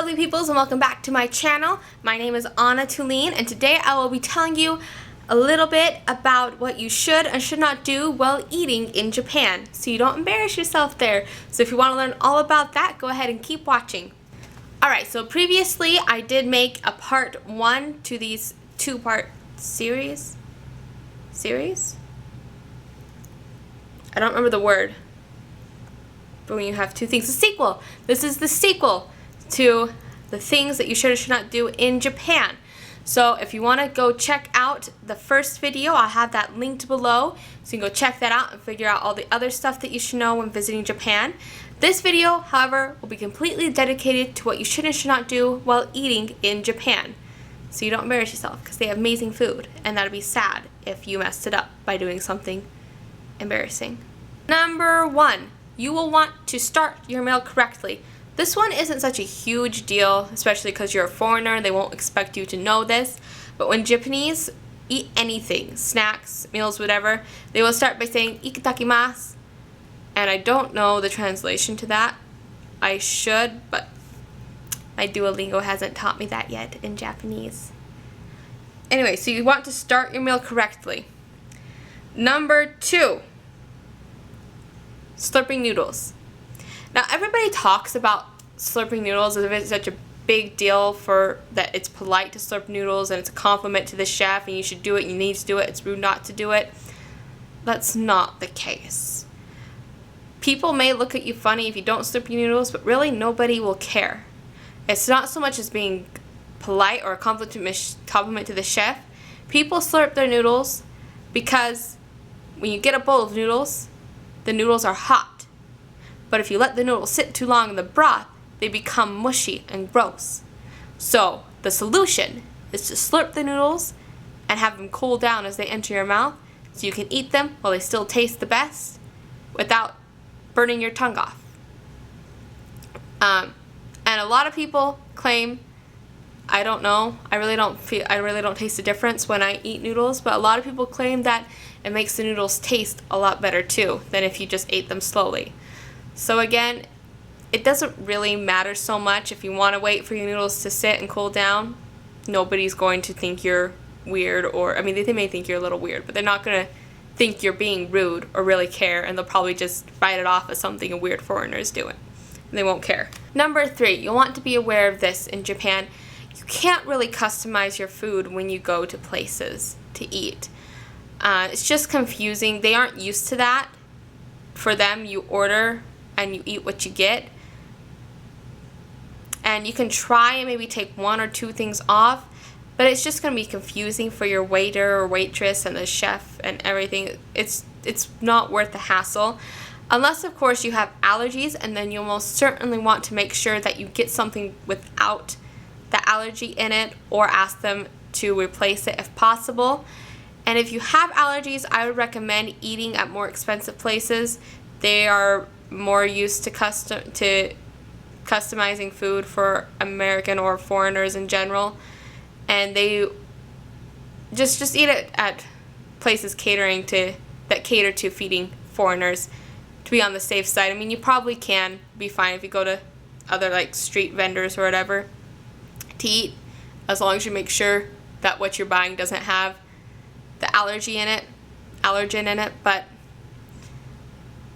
lovely peoples, and welcome back to my channel. My name is Anna-Kristina, and today I will be telling you a little bit about what you should and should not do while eating in Japan, so you don't embarrass yourself there. So if you want to learn all about that, go ahead and keep watching. Alright, so previously I did make a part 1 to these two-part series? I don't remember the word. But when you have two things, a sequel. This is the sequel to the things that you should or should not do in Japan. So if you want to go check out the first video, I'll have that linked below. So you can go check that out and figure out all the other stuff that you should know when visiting Japan. This video, however, will be completely dedicated to what you should and should not do while eating in Japan. So you don't embarrass yourself, because they have amazing food, and that'd be sad if you messed it up by doing something embarrassing. Number 1. You will want to start your meal correctly. This one isn't such a huge deal, especially because you're a foreigner. They won't expect you to know this. But when Japanese eat anything, snacks, meals, whatever, they will start by saying ikitakimasu. And I don't know the translation to that. I should, but my Duolingo hasn't taught me that yet in Japanese. Anyway, so you want to start your meal correctly. Number 2. Slurping noodles. Now everybody talks about slurping noodles as if it's such a big deal for that it's polite to slurp noodles and it's a compliment to the chef and you should do it, you need to do it, it's rude not to do it. That's not the case. People may look at you funny if you don't slurp your noodles, but really nobody will care. It's not so much as being polite or a compliment to the chef. People slurp their noodles because when you get a bowl of noodles, the noodles are hot. But if you let the noodles sit too long in the broth, they become mushy and gross. So the solution is to slurp the noodles and have them cool down as they enter your mouth so you can eat them while they still taste the best without burning your tongue off. And a lot of people claim, I don't know, I really don't taste the difference when I eat noodles, but a lot of people claim that it makes the noodles taste a lot better too than if you just ate them slowly. So again, it doesn't really matter so much if you want to wait for your noodles to sit and cool down. Nobody's going to think you're weird, or, I mean, they may think you're a little weird, but they're not going to think you're being rude or really care, and they'll probably just write it off as something a weird foreigner is doing. And they won't care. Number 3, you'll want to be aware of this in Japan. You can't really customize your food when you go to places to eat. It's just confusing. They aren't used to that. For them, you order and you eat what you get. And you can try and maybe take 1 or 2 things off, but it's just going to be confusing for your waiter or waitress and the chef and everything. It's not worth the hassle. Unless, of course, you have allergies, and then you'll most certainly want to make sure that you get something without the allergy in it, or ask them to replace it if possible. And if you have allergies, I would recommend eating at more expensive places. They are more used to customizing food for American or foreigners in general, and they just eat it at places that cater to feeding foreigners, to be on the safe side. I mean, you probably can be fine if you go to other like street vendors or whatever to eat, as long as you make sure that what you're buying doesn't have the allergen in it, but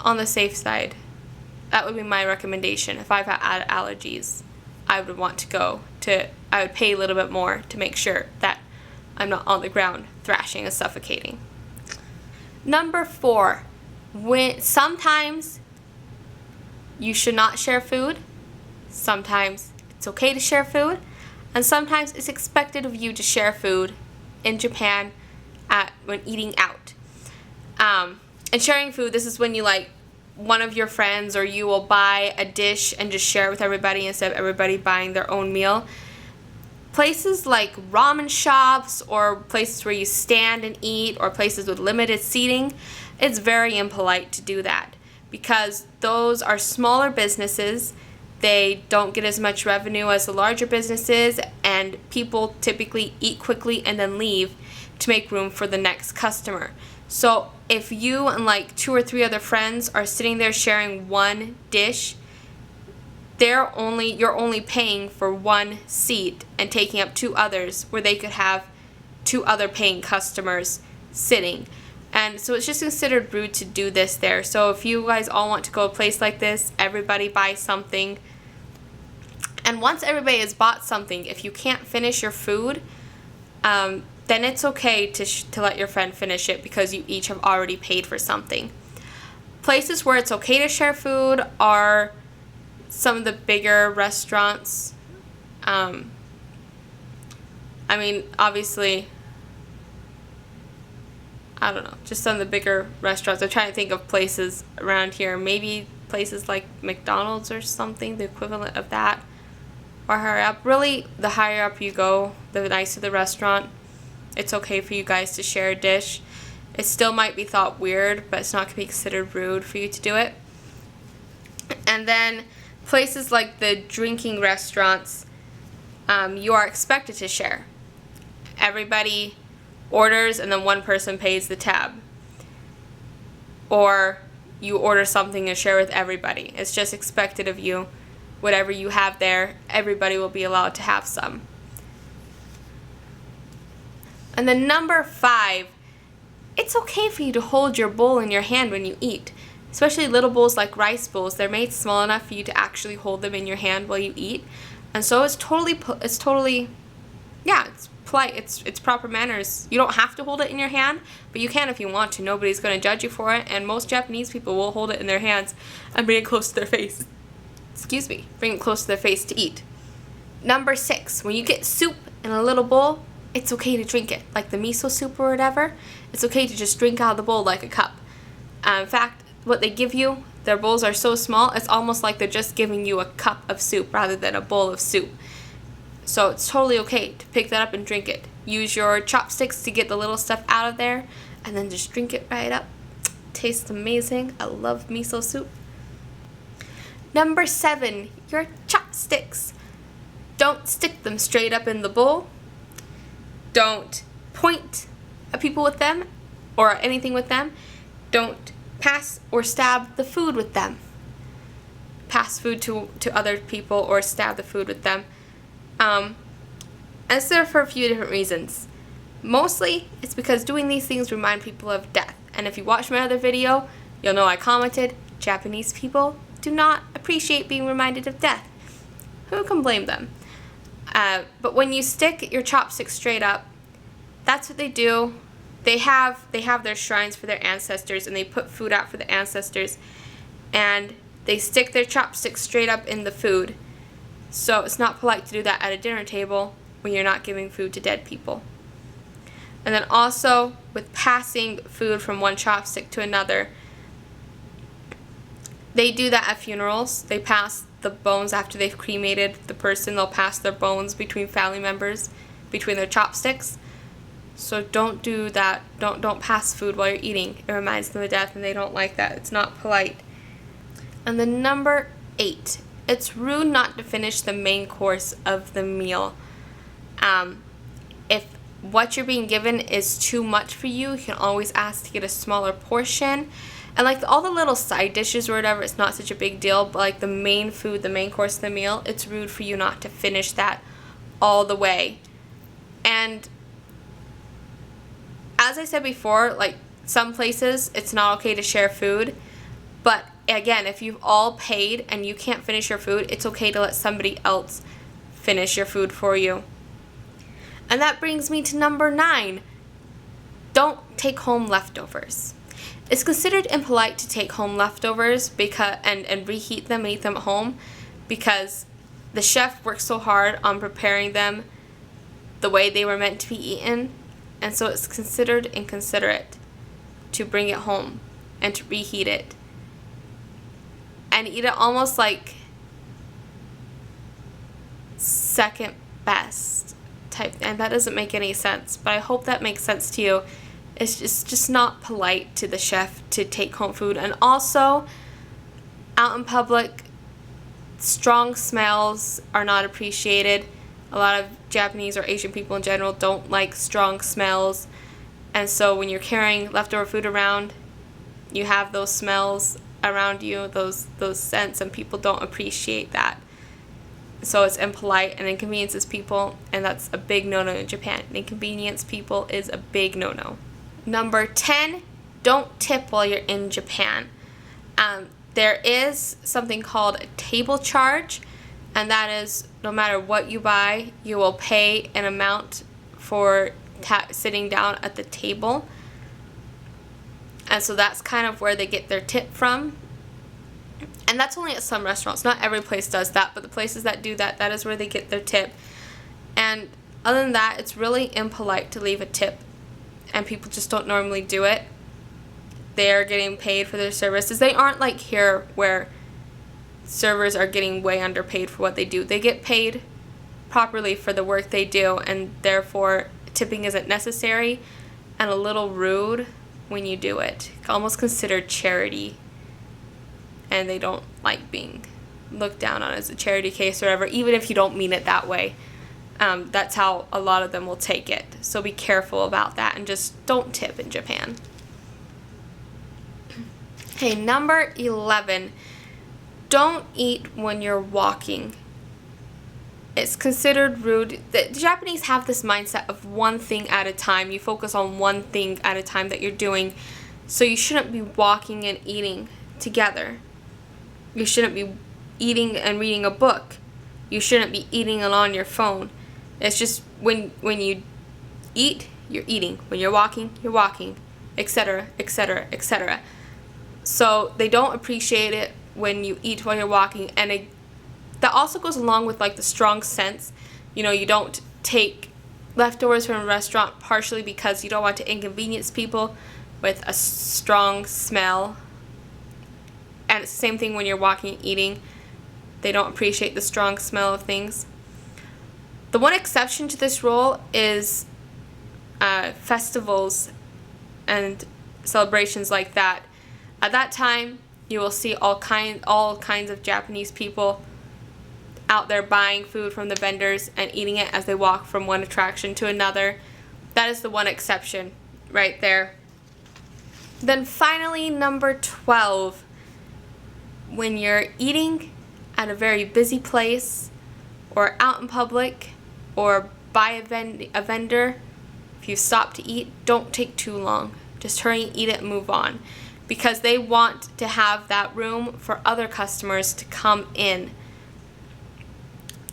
on the safe side, that would be my recommendation. If I've had allergies, I would I would pay a little bit more to make sure that I'm not on the ground thrashing and suffocating. Number 4, sometimes you should not share food, sometimes it's okay to share food, and sometimes it's expected of you to share food in Japan when eating out. And sharing food, this is when you one of your friends or you will buy a dish and just share it with everybody instead of everybody buying their own meal. Places like ramen shops or places where you stand and eat, or places with limited seating, it's very impolite to do that, because those are smaller businesses. They don't get as much revenue as the larger businesses, and people typically eat quickly and then leave to make room for the next customer. So if you and 2 or 3 other friends are sitting there sharing one dish, you're only paying for one seat and taking up two others where they could have two other paying customers sitting. And so it's just considered rude to do this there. So if you guys all want to go to a place like this, everybody buy something. And once everybody has bought something, if you can't finish your food, then it's okay to let your friend finish it because you each have already paid for something. Places where it's okay to share food are some of the bigger restaurants. I mean, obviously, I don't know, just some of the bigger restaurants. I'm trying to think of places around here. Maybe places like McDonald's or something, the equivalent of that, or higher up. Really, the higher up you go, the nicer the restaurant. It's okay for you guys to share a dish. It still might be thought weird, but it's not going to be considered rude for you to do it. And then places like the drinking restaurants, you are expected to share. Everybody orders and then one person pays the tab. Or you order something and share with everybody. It's just expected of you. Whatever you have there, everybody will be allowed to have some. And then number 5, it's okay for you to hold your bowl in your hand when you eat. Especially little bowls like rice bowls. They're made small enough for you to actually hold them in your hand while you eat. And so it's polite. It's proper manners. You don't have to hold it in your hand, but you can if you want to. Nobody's going to judge you for it, and most Japanese people will hold it in their hands and bring it close to their face. Bring it close to their face to eat. Number 6, when you get soup in a little bowl, it's okay to drink it. Like the miso soup or whatever, it's okay to just drink out of the bowl like a cup. In fact, what they give you, their bowls are so small, it's almost like they're just giving you a cup of soup rather than a bowl of soup. So it's totally okay to pick that up and drink it. Use your chopsticks to get the little stuff out of there, and then just drink it right up. Tastes amazing. I love miso soup. Number 7, your chopsticks. Don't stick them straight up in the bowl. Don't point at people with them or anything with them. Don't pass or stab the food with them. Pass food to other people or stab the food with them. And it's there for a few different reasons. Mostly, it's because doing these things remind people of death. And if you watch my other video, you'll know I commented, Japanese people do not appreciate being reminded of death. Who can blame them? But when you stick your chopsticks straight up, that's what they do. They have their shrines for their ancestors, and they put food out for the ancestors, and they stick their chopsticks straight up in the food. So it's not polite to do that at a dinner table when you're not giving food to dead people. And then also with passing food from one chopstick to another, they do that at funerals. They pass the bones after they've cremated the person. They'll pass their bones between family members, between their chopsticks. So don't do that. Don't pass food while you're eating. It reminds them of death, and they don't like that. It's not polite. And then number 8, it's rude not to finish the main course of the meal. If what you're being given is too much for you, you can always ask to get a smaller portion. And like all the little side dishes or whatever, it's not such a big deal. But like the main food, the main course of the meal, it's rude for you not to finish that all the way. And as I said before, like some places, it's not okay to share food. But again, if you've all paid and you can't finish your food, it's okay to let somebody else finish your food for you. And that brings me to number 9. Don't take home leftovers. It's considered impolite to take home leftovers and reheat them and eat them at home because the chef worked so hard on preparing them the way they were meant to be eaten, and so it's considered inconsiderate to bring it home and to reheat it and eat it almost like second best type, and that doesn't make any sense, but I hope that makes sense to you. It's just not polite to the chef to take home food. And also, out in public, strong smells are not appreciated. A lot of Japanese or Asian people in general don't like strong smells. And so when you're carrying leftover food around, you have those smells around you, those scents, and people don't appreciate that. So it's impolite and inconveniences people, and that's a big no-no in Japan. Inconvenience people is a big no-no. Number 10, don't tip while you're in Japan. There is something called a table charge, and that is no matter what you buy, you will pay an amount for sitting down at the table. And so that's kind of where they get their tip from. And that's only at some restaurants. Not every place does that, but the places that do that, that is where they get their tip. And other than that, it's really impolite to leave a tip, and people just don't normally do it. They're getting paid for their services. They aren't like here where servers are getting way underpaid for what they do. They get paid properly for the work they do, and therefore tipping isn't necessary and a little rude when you do it. It's almost considered charity, and they don't like being looked down on as a charity case or whatever, even if you don't mean it that way. That's how a lot of them will take it. So be careful about that and just don't tip in Japan. Okay, number 11. Don't eat when you're walking. It's considered rude. The Japanese have this mindset of one thing at a time. You focus on one thing at a time that you're doing. So you shouldn't be walking and eating together. You shouldn't be eating and reading a book. You shouldn't be eating and on your phone. It's just when you eat, you're eating. When you're walking, etc., etc., etc. So they don't appreciate it when you eat while you're walking, and that also goes along with like the strong scents. You know, you don't take leftovers from a restaurant partially because you don't want to inconvenience people with a strong smell. And it's the same thing when you're walking and eating. They don't appreciate the strong smell of things. The one exception to this rule is festivals and celebrations like that. At that time, you will see all kinds of Japanese people out there buying food from the vendors and eating it as they walk from one attraction to another. That is the one exception right there. Then finally, number 12. When you're eating at a very busy place or out in public or by a vendor, if you stop to eat, don't take too long. Just hurry and eat it and move on, because they want to have that room for other customers to come in.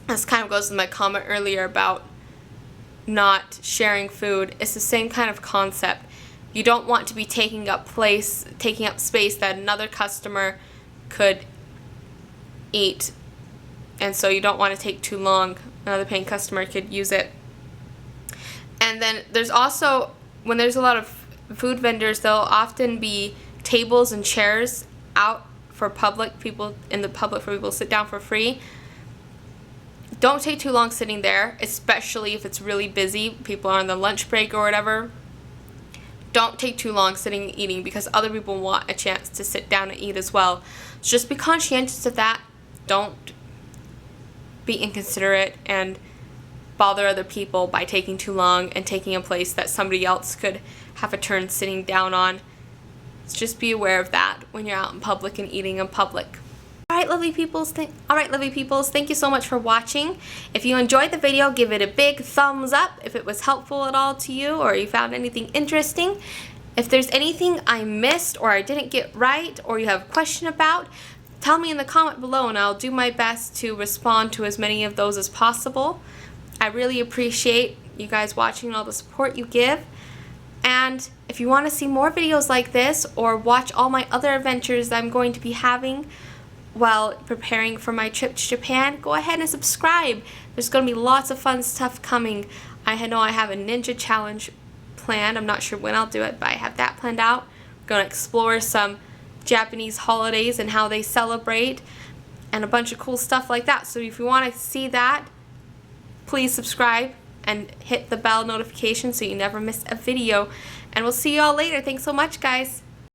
This kind of goes with my comment earlier about not sharing food. It's the same kind of concept. You don't want to be taking up space that another customer could eat, and so you don't want to take too long. Another paying customer could use it. And then there's also, when there's a lot of food vendors, there'll often be tables and chairs out for people to sit down for free. Don't take too long sitting there, especially if it's really busy. People are on the lunch break or whatever. Don't take too long sitting and eating, because other people want a chance to sit down and eat as well. So just be conscientious of that. Don't be inconsiderate and bother other people by taking too long and taking a place that somebody else could have a turn sitting down on. So just be aware of that when you're out in public and eating in public. Alright, lovely peoples, thank you so much for watching. If you enjoyed the video, give it a big thumbs up if it was helpful at all to you or you found anything interesting. If there's anything I missed or I didn't get right or you have a question about, tell me in the comment below and I'll do my best to respond to as many of those as possible. I really appreciate you guys watching and all the support you give. And if you want to see more videos like this or watch all my other adventures that I'm going to be having while preparing for my trip to Japan, go ahead and subscribe. There's going to be lots of fun stuff coming. I know I have a ninja challenge planned. I'm not sure when I'll do it, but I have that planned out. I'm going to explore some Japanese holidays and how they celebrate and a bunch of cool stuff like that. So if you want to see that, please subscribe and hit the bell notification so you never miss a video. And we'll see you all later. Thanks so much, guys.